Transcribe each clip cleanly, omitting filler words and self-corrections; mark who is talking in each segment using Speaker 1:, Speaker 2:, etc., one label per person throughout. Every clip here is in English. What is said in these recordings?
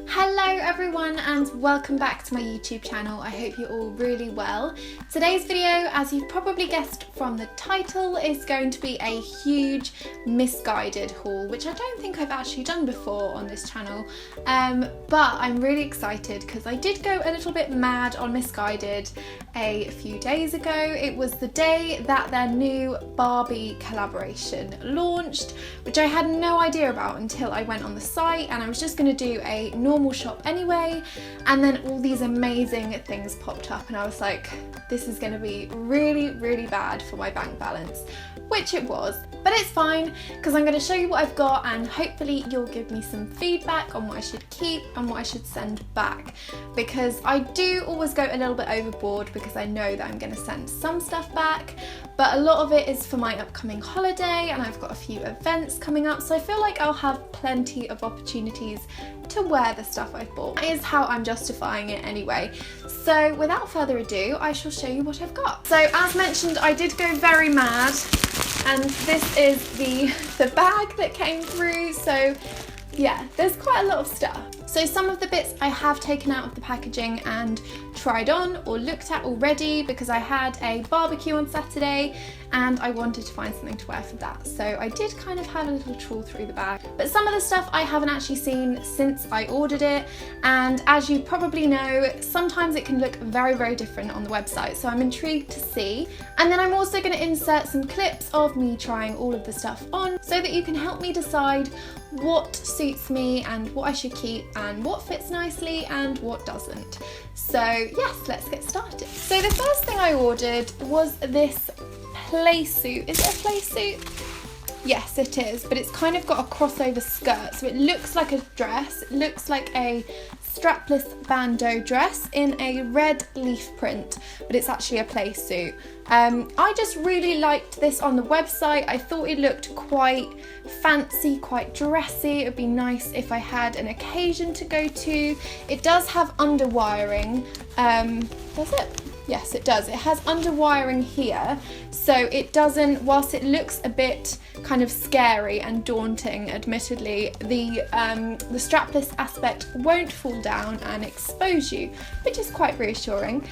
Speaker 1: Hello everyone and welcome back to my YouTube channel. I hope you're all really well. Today's video, as you've probably guessed from the title, is going to be a huge Missguided haul, which I don't think I've actually done before on this channel, but I'm really excited because I did go a little bit mad on Missguided a few days ago. It was the day that their new Barbie collaboration launched, which I had no idea about until I went on the site, and I was just going to do a normal shop anyway, and then all these amazing things popped up and I was like, this is going to be really bad for my bank balance, which it was, but it's fine because I'm going to show you what I've got and hopefully you'll give me some feedback on what I should keep and what I should send back, because I do always go a little bit overboard because I know that I'm going to send some stuff back, but a lot of it is for my upcoming holiday and I've got a few events coming up, so I feel like I'll have plenty of opportunities to wear the stuff I've bought. That is how I'm justifying it anyway. So without further ado, I shall show you what I've got. So as mentioned, I did go very mad, and this is the bag that came through. So yeah, there's quite a lot of stuff. So some of the bits I have taken out of the packaging and tried on or looked at already because I had a barbecue on Saturday and I wanted to find something to wear for that. So I did kind of have a little trawl through the bag. But some of the stuff I haven't actually seen since I ordered it, and as you probably know, sometimes it can look very different on the website, so I'm intrigued to see. And then I'm also going to insert some clips of me trying all of the stuff on so that you can help me decide what suits me and what I should keep and what fits nicely and what doesn't. So yes, let's get started. So the first thing I ordered was this playsuit. Is it a playsuit? Yes, it is, but it's kind of got a crossover skirt, so it looks like a dress. It looks like a strapless bandeau dress in a red leaf print, but it's actually a playsuit. I just really liked this on the website. I thought it looked quite fancy, quite dressy. It would be nice if I had an occasion to go to. It does have underwiring. Does it? Yes, it does. It has underwiring here, so it doesn't, whilst it looks a bit kind of scary and daunting, admittedly, the strapless aspect won't fall down and expose you, which is quite reassuring.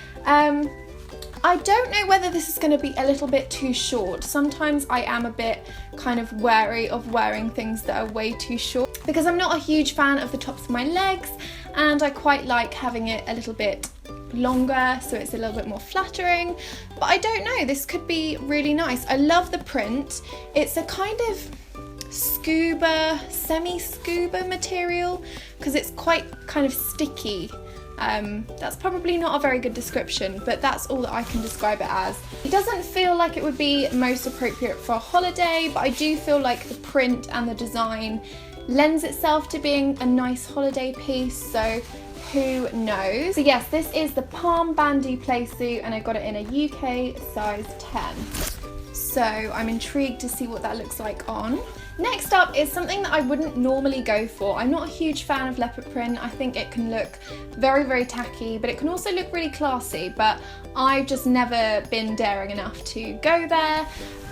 Speaker 1: I don't know whether this is going to be a little bit too short. Sometimes I am a bit kind of wary of wearing things that are way too short because I'm not a huge fan of the tops of my legs, and I quite like having it a little bit longer so it's a little bit more flattering. But I don't know, this could be really nice. I love the print. It's a kind of scuba, semi-scuba material because it's quite kind of sticky. That's probably not a very good description, but that's all that I can describe it as. It doesn't feel like it would be most appropriate for a holiday, but I do feel like the print and the design lends itself to being a nice holiday piece, so who knows. So yes, this is the Palm Bandy playsuit and I got it in a UK size 10. So I'm intrigued to see what that looks like on. Next up is something that I wouldn't normally go for. I'm not a huge fan of leopard print. I think it can look very tacky, but it can also look really classy, but I've just never been daring enough to go there.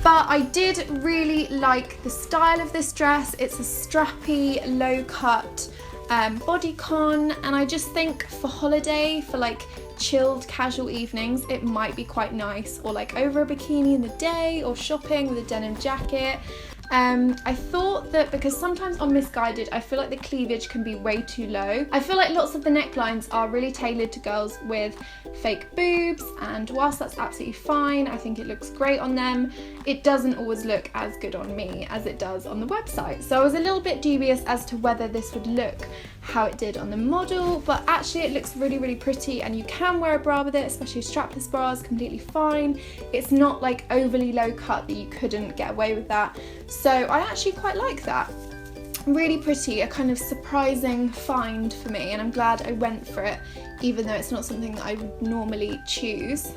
Speaker 1: But I did really like the style of this dress. It's a strappy, low cut bodycon, and I just think for holiday, for like chilled casual evenings, it might be quite nice, or like over a bikini in the day, or shopping with a denim jacket. I thought that because sometimes on Missguided I feel like the cleavage can be way too low. I feel like lots of the necklines are really tailored to girls with fake boobs, and whilst that's absolutely fine, I think it looks great on them, it doesn't always look as good on me as it does on the website. So I was a little bit dubious as to whether this would look how it did on the model, but actually it looks really pretty, and you can wear a bra with it, especially strapless bras, completely fine. It's not like overly low cut that you couldn't get away with that. So I actually quite like that. Really pretty, a kind of surprising find for me, and I'm glad I went for it, even though it's not something that I would normally choose.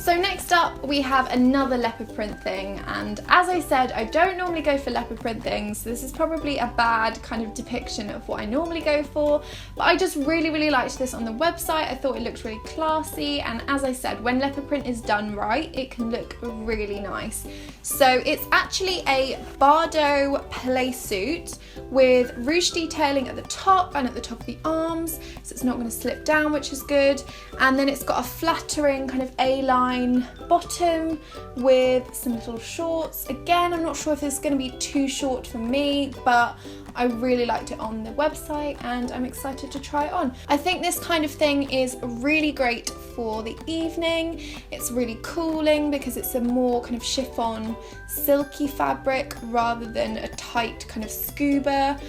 Speaker 1: So next up we have another leopard print thing, and as I said, I don't normally go for leopard print things, so this is probably a bad kind of depiction of what I normally go for, but I just really liked this on the website. I thought it looked really classy, and as I said, when leopard print is done right, it can look really nice. So it's actually a Bardo play suit with ruche detailing at the top and at the top of the arms, so it's not going to slip down, which is good. And then it's got a flattering kind of A-line bottom with some little shorts. Again, I'm not sure if this is going to be too short for me, but I really liked it on the website and I'm excited to try it on. I think this kind of thing is really great for the evening. It's really cooling because it's a more kind of chiffon, silky fabric rather than a tight kind of scuba.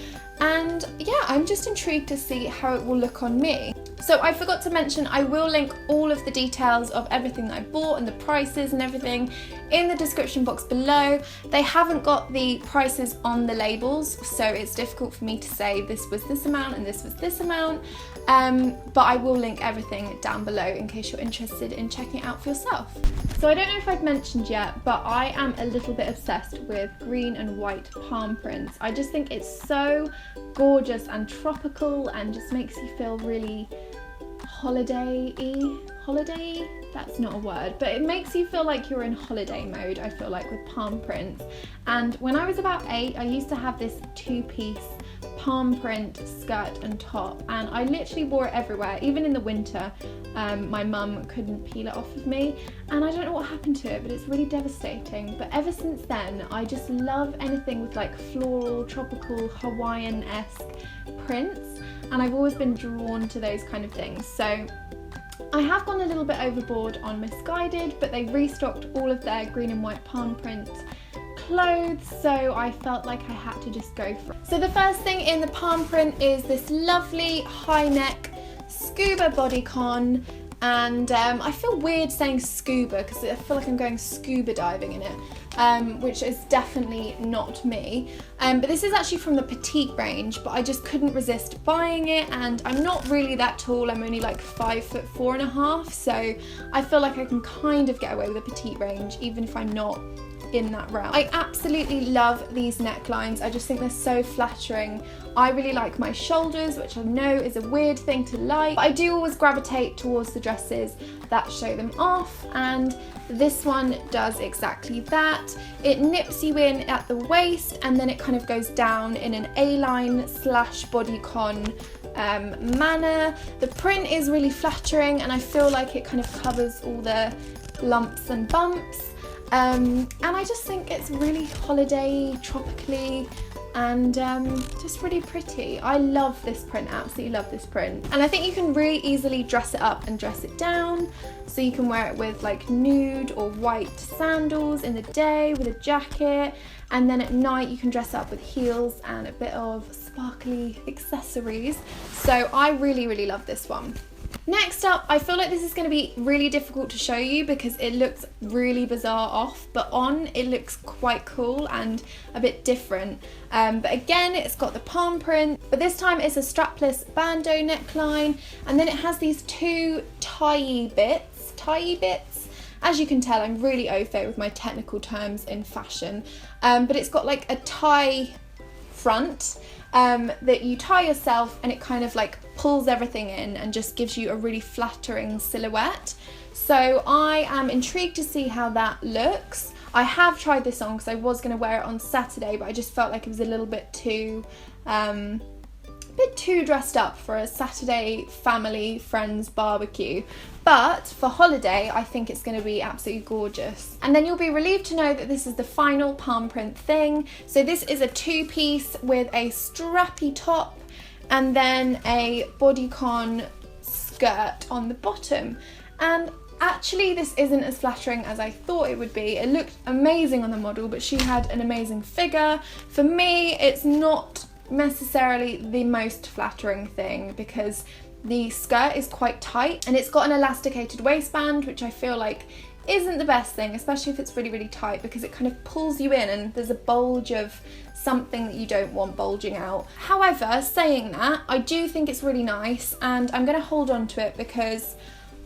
Speaker 1: And yeah, I'm just intrigued to see how it will look on me. So I forgot to mention, I will link all of the details of everything that I bought and the prices and everything in the description box below. They haven't got the prices on the labels, so it's difficult for me to say this was this amount and this was this amount, but I will link everything down below in case you're interested in checking it out for yourself. So I don't know if I've mentioned yet, but I am a little bit obsessed with green and white palm prints. I just think it's so gorgeous and tropical and just makes you feel really holiday-y, that's not a word, but it makes you feel like you're in holiday mode, I feel like, with palm prints. And when I was about 8, I used to have this 2-piece palm print skirt and top, and I literally wore it everywhere, even in the winter. My mum couldn't peel it off of me, and I don't know what happened to it, but it's really devastating. But ever since then, I just love anything with like floral, tropical, Hawaiian-esque prints, and I've always been drawn to those kind of things. So I have gone a little bit overboard on Missguided, but they restocked all of their green and white palm print clothes, so I felt like I had to just go for it. So the first thing in the palm print is this lovely high neck scuba bodycon, and I feel weird saying scuba because I feel like I'm going scuba diving in it, which is definitely not me. But this is actually from the petite range, but I just couldn't resist buying it, and I'm not really that tall. I'm only like 5'4.5", so I feel like I can kind of get away with a petite range even if I'm not in that realm. I absolutely love these necklines. I just think they're so flattering. I really like my shoulders, which I know is a weird thing to like, but I do always gravitate towards the dresses that show them off, and this one does exactly that. It nips you in at the waist and then it kind of goes down in an A-line / bodycon manner. The print is really flattering and I feel like it kind of covers all the lumps and bumps. And I just think it's really holiday, tropically, and just really pretty. I love this print, absolutely love this print. And I think you can really easily dress it up and dress it down. So you can wear it with like nude or white sandals in the day with a jacket, and then at night you can dress it up with heels and a bit of sparkly accessories. So I really love this one. Next up, I feel like this is going to be really difficult to show you because it looks really bizarre off, but on it looks quite cool and a bit different. But again, it's got the palm print, but this time it's a strapless bandeau neckline, and then it has these two tie bits. As you can tell, I'm really au fait with my technical terms in fashion, but it's got like a tie front that you tie yourself, and it kind of like pulls everything in and just gives you a really flattering silhouette. So I am intrigued to see how that looks. I have tried this on because I was going to wear it on Saturday, but I just felt like it was a little bit too dressed up for a Saturday family friends barbecue. But for holiday, I think it's going to be absolutely gorgeous. And then you'll be relieved to know that this is the final palm print thing. So this is a 2-piece with a strappy top and then a bodycon skirt on the bottom. And actually this isn't as flattering as I thought it would be. It looked amazing on the model, but she had an amazing figure. For me, it's not necessarily the most flattering thing because the skirt is quite tight and it's got an elasticated waistband, which I feel like isn't the best thing, especially if it's really tight, because it kind of pulls you in and there's a bulge of something that you don't want bulging out. However, saying that, I do think it's really nice and I'm going to hold on to it because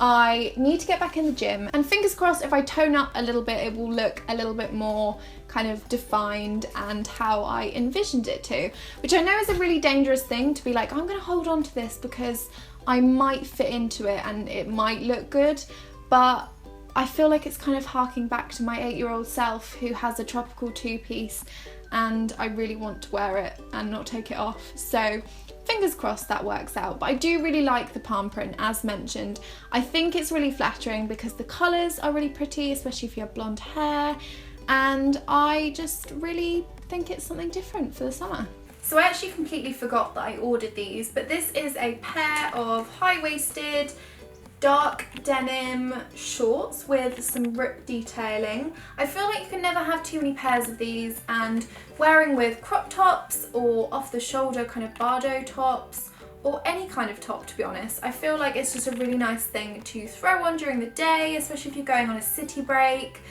Speaker 1: I need to get back in the gym, and fingers crossed if I tone up a little bit it will look a little bit more kind of defined and how I envisioned it to, which I know is a really dangerous thing to be like, I'm gonna hold on to this because I might fit into it and it might look good, but I feel like it's kind of harking back to my 8-year-old self who has a tropical two-piece and I really want to wear it and not take it off. So fingers crossed that works out. But I do really like the palm print, as mentioned. I think it's really flattering because the colours are really pretty, especially if you have blonde hair, and I just really think it's something different for the summer. So I actually completely forgot that I ordered these, but this is a pair of high-waisted dark denim shorts with some rip detailing. I feel like you can never have too many pairs of these, and wearing with crop tops or off the shoulder kind of bardo tops or any kind of top, to be honest, I feel like it's just a really nice thing to throw on during the day, especially if you're going on a city break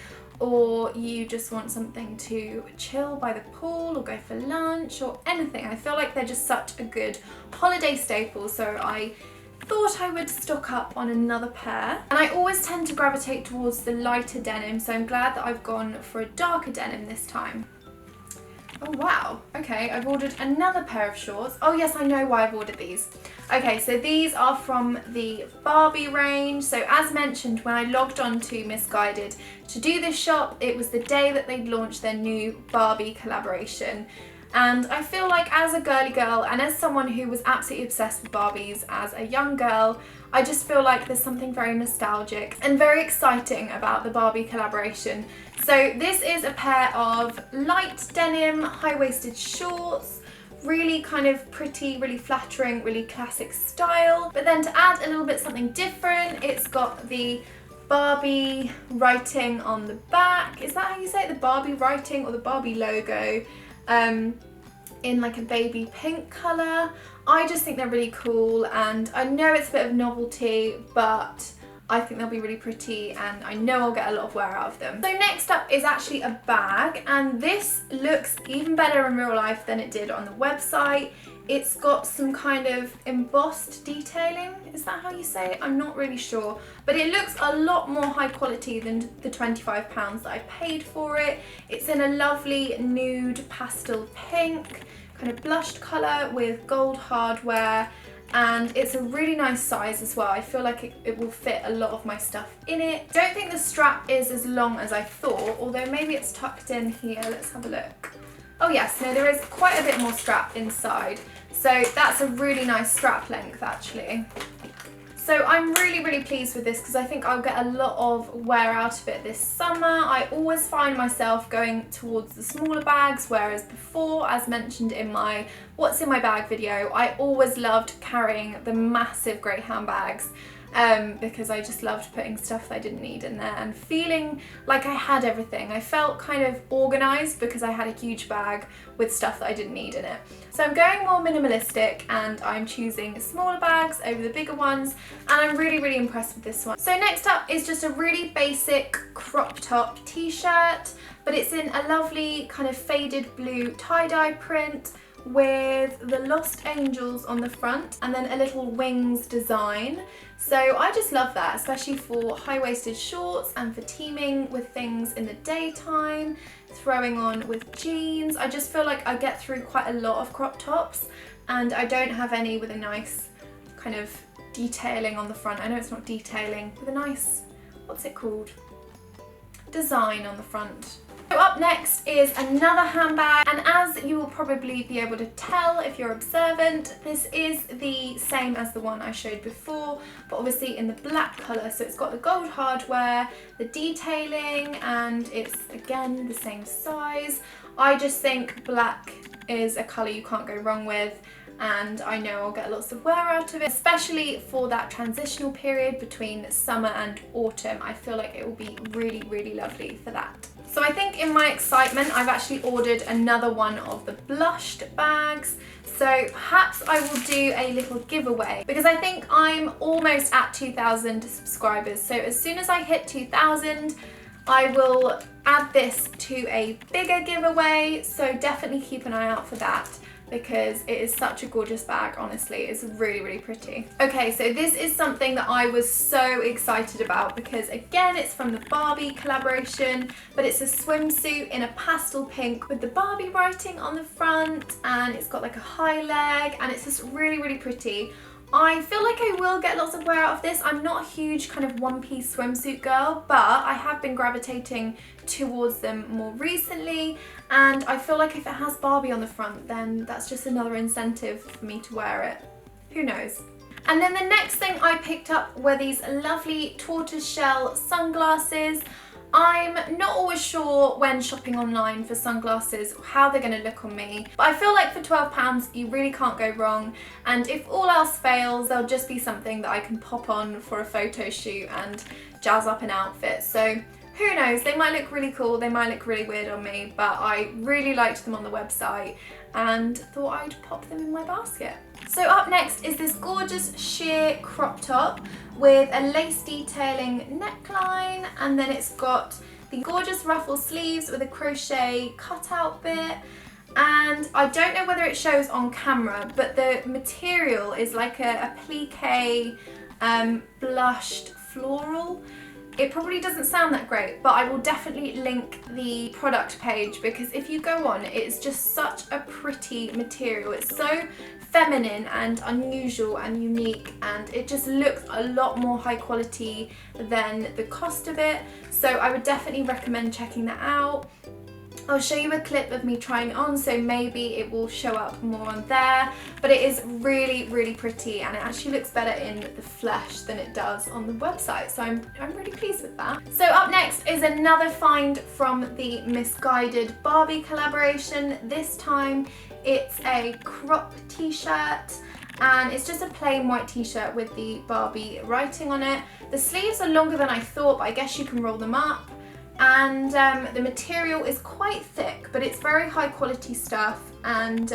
Speaker 1: or you just want something to chill by the pool or go for lunch or anything. I feel like they're just such a good holiday staple, so I thought I would stock up on another pair. And I always tend to gravitate towards the lighter denim, so I'm glad that I've gone for a darker denim this time. Oh wow, okay, I've ordered another pair of shorts. Oh yes, I know why I've ordered these. Okay, so these are from the Barbie range. So as mentioned, when I logged on to Missguided to do this shop, it was the day that they'd launched their new Barbie collaboration. And I feel like as a girly girl and as someone who was absolutely obsessed with Barbies as a young girl, I just feel like there's something very nostalgic and very exciting about the Barbie collaboration. So this is a pair of light denim high-waisted shorts, really kind of pretty, really flattering, really classic style. But then to add a little bit something different, it's got the Barbie writing on the back. Is that how you say it? The Barbie writing or the Barbie logo? In like a baby pink colour. I just think they're really cool, and I know it's a bit of novelty, but I think they'll be really pretty and I know I'll get a lot of wear out of them. So next up is actually a bag, and this looks even better in real life than it did on the website. It's got some kind of embossed detailing. Is that how you say it? I'm not really sure. But it looks a lot more high quality than the £25 that I paid for it. It's in a lovely nude pastel pink, kind of blushed colour with gold hardware. And it's a really nice size as well. I feel like it will fit a lot of my stuff in it. Don't think the strap is as long as I thought, although maybe it's tucked in here. Let's have a look. Oh yes, no, there is quite a bit more strap inside. So that's a really nice strap length actually. So I'm really, really pleased with this because I think I'll get a lot of wear out of it this summer. I always find myself going towards the smaller bags, whereas before, as mentioned in my what's in my bag video, I always loved carrying the massive grey handbags. Because I just loved putting stuff that I didn't need in there and feeling like I had everything. I felt kind of organised because I had a huge bag with stuff that I didn't need in it. So I'm going more minimalistic and I'm choosing smaller bags over the bigger ones, and I'm really, really impressed with this one. So next up is just a really basic crop top t-shirt, but it's in a lovely kind of faded blue tie-dye print with the Lost Angels on the front and then a little wings design. So I just love that, especially for high-waisted shorts and for teaming with things in the daytime, throwing on with jeans. I just feel like I get through quite a lot of crop tops and I don't have any with a nice kind of detailing on the front. I know it's not detailing, with a nice, what's it called? Design on the front. So up next is another handbag, and as you will probably be able to tell if you're observant, this is the same as the one I showed before, but obviously in the black colour. So it's got the gold hardware, the detailing, and it's again the same size. I just think black is a colour you can't go wrong with, and I know I'll get lots of wear out of it, especially for that transitional period between summer and autumn. I feel like it will be really, really lovely for that. So I think in my excitement, I've actually ordered another one of the blushed bags. So perhaps I will do a little giveaway because I think I'm almost at 2,000 subscribers. So as soon as I hit 2,000, I will add this to a bigger giveaway. So definitely keep an eye out for that. because it is such a gorgeous bag, honestly. It's really, really pretty. Okay, so this is something that I was so excited about because again, it's from the Barbie collaboration, but it's a swimsuit in a pastel pink with the Barbie writing on the front, and it's got like a high leg, and it's just really, really pretty. I feel like I will get lots of wear out of this. I'm not a huge kind of one-piece swimsuit girl, but I have been gravitating towards them more recently, and I feel like if it has Barbie on the front, then that's just another incentive for me to wear it. Who knows? And then the next thing I picked up were these lovely tortoiseshell sunglasses. I'm not always sure when shopping online for sunglasses how they're going to look on me, but I feel like for £12 you really can't go wrong, and if all else fails they'll just be something that I can pop on for a photo shoot and jazz up an outfit. So who knows, they might look really cool, they might look really weird on me, but I really liked them on the website and thought I'd pop them in my basket. So up next is this gorgeous sheer crop top with a lace detailing neckline, and then it's got the gorgeous ruffle sleeves with a crochet cutout bit, and I don't know whether it shows on camera, but the material is like a plique blushed floral. It probably doesn't sound that great, but I will definitely link the product page because if you go on, it's just such a pretty material. It's so feminine and unusual and unique, and it just looks a lot more high quality than the cost of it. So I would definitely recommend checking that out. I'll show you a clip of me trying it on, so maybe it will show up more on there, but it is really, really pretty, and it actually looks better in the flesh than it does on the website, so I'm really pleased with that. So up next is another find from the Missguided Barbie collaboration. This time it's a crop t-shirt, and it's just a plain white t-shirt with the Barbie writing on it. The sleeves are longer than I thought, but I guess you can roll them up. And the material is quite thick, but it's very high quality stuff, and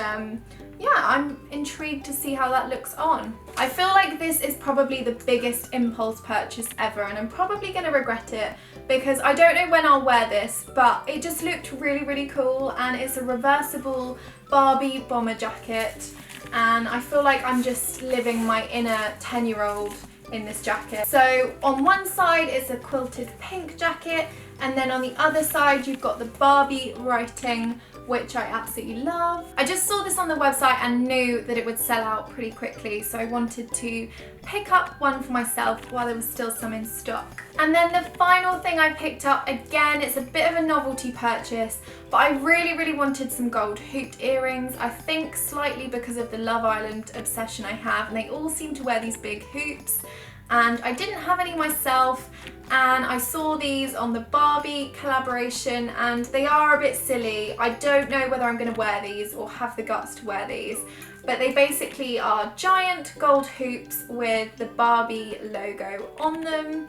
Speaker 1: yeah, I'm intrigued to see how that looks on. I feel like this is probably the biggest impulse purchase ever, and I'm probably going to regret it because I don't know when I'll wear this, but it just looked really, really cool, and it's a reversible Barbie bomber jacket, and I feel like I'm just living my inner 10-year-old in this jacket. So on one side it's a quilted pink jacket, and then on the other side you've got the Barbie writing, which I absolutely love. I just saw this on the website and knew that it would sell out pretty quickly, so I wanted to pick up one for myself while there was still some in stock. And then the final thing I picked up, again, it's a bit of a novelty purchase, but I really, really wanted some gold hooped earrings. I think slightly because of the Love Island obsession I have, and they all seem to wear these big hoops, and I didn't have any myself, and I saw these on the Barbie collaboration and they are a bit silly. I don't know whether I'm going to wear these or have the guts to wear these, but they basically are giant gold hoops with the Barbie logo on them.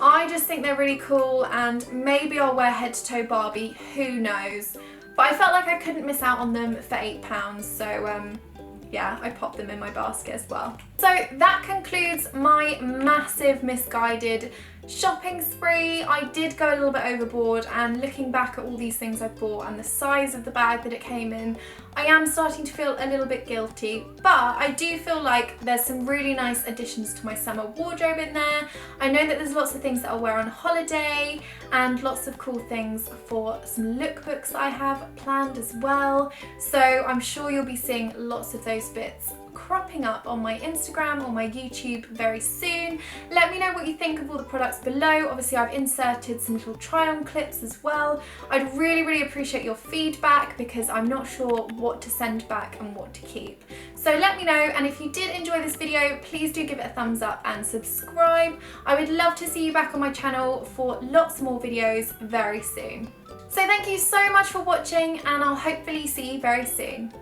Speaker 1: I just think they're really cool, and maybe I'll wear head to toe Barbie, who knows, but I felt like I couldn't miss out on them for £8, so yeah, I popped them in my basket as well. So that concludes my massive Missguided shopping spree. I did go a little bit overboard, and looking back at all these things I bought and the size of the bag that it came in, I am starting to feel a little bit guilty, but I do feel like there's some really nice additions to my summer wardrobe in there. I know that there's lots of things that I'll wear on holiday, and lots of cool things for some lookbooks that I have planned as well. So I'm sure you'll be seeing lots of those bits cropping up on my Instagram or my YouTube very soon. Let me know what you think of all the products below. Obviously I've inserted some little try-on clips as well. I'd really, really appreciate your feedback because I'm not sure what to send back and what to keep. So let me know, and if you did enjoy this video, please do give it a thumbs up and subscribe. I would love to see you back on my channel for lots more videos very soon. So thank you so much for watching, and I'll hopefully see you very soon.